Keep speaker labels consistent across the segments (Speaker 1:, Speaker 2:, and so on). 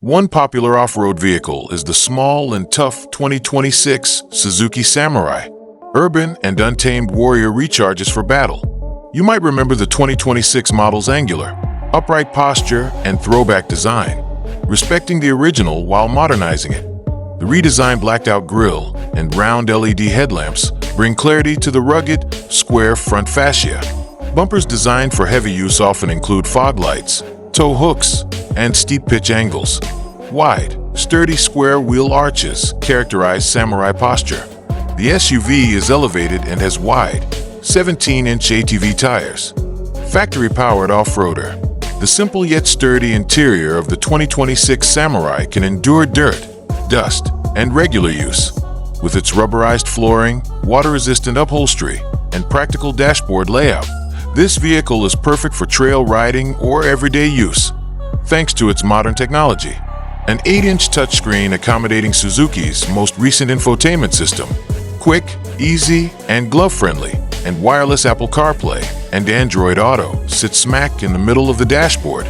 Speaker 1: One popular off-road vehicle is the small and tough 2026 Suzuki Samurai. Urban and untamed warrior recharges for battle. You might remember the 2026 model's angular, upright posture and throwback design, respecting the original while modernizing it. The redesigned blacked-out grille and round LED headlamps bring clarity to the rugged, square front fascia. Bumpers designed for heavy use often include fog lights, tow hooks, and steep pitch angles. Wide, sturdy square wheel arches characterize Samurai posture. The SUV is elevated and has wide, 17-inch ATV tires. Factory-powered off-roader. The simple yet sturdy interior of the 2026 Samurai can endure dirt, dust, and regular use. With its rubberized flooring, water-resistant upholstery, and practical dashboard layout, this vehicle is perfect for trail riding or everyday use, thanks to its modern technology. An 8-inch touchscreen accommodating Suzuki's most recent infotainment system, quick, easy, and glove-friendly, and wireless Apple CarPlay and Android Auto sit smack in the middle of the dashboard.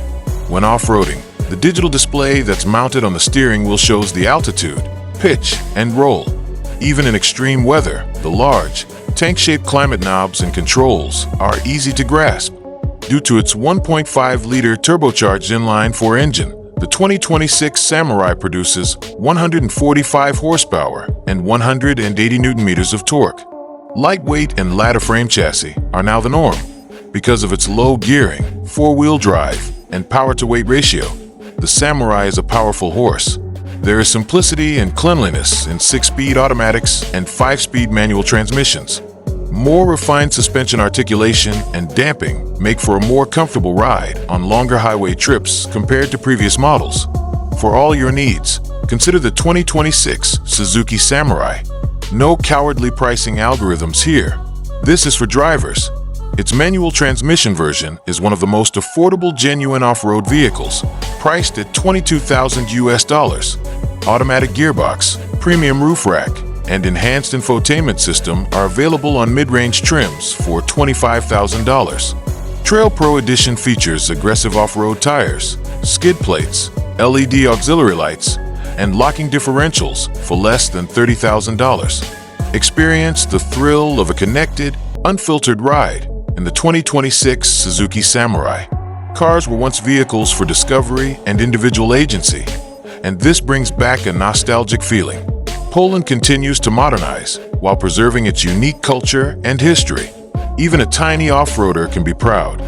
Speaker 1: When off-roading, the digital display that's mounted on the steering wheel shows the altitude, pitch, and roll. Even in extreme weather, the large, tank-shaped climate knobs and controls are easy to grasp. Due to its 1.5-liter turbocharged inline-4 engine, the 2026 Samurai produces 145 horsepower and 180 newton-meters of torque. Lightweight and ladder frame chassis are now the norm. Because of its low gearing, four-wheel drive, and power-to-weight ratio, the Samurai is a powerful horse. There is simplicity and cleanliness in 6-speed automatics and 5-speed manual transmissions. More refined suspension articulation and damping make for a more comfortable ride on longer highway trips compared to previous models. For all your needs, consider the 2026 Suzuki Samurai. No cowardly pricing algorithms here. This is for drivers. Its manual transmission version is one of the most affordable genuine off-road vehicles, priced at $22,000. Automatic gearbox, premium roof rack, and enhanced infotainment system are available on mid-range trims for $25,000. Trail Pro Edition features aggressive off-road tires, skid plates, LED auxiliary lights, and locking differentials for less than $30,000. Experience the thrill of a connected, unfiltered ride in the 2026 Suzuki Samurai. Cars were once vehicles for discovery and individual agency, and this brings back a nostalgic feeling. Poland continues to modernize while preserving its unique culture and history. Even a tiny off-roader can be proud.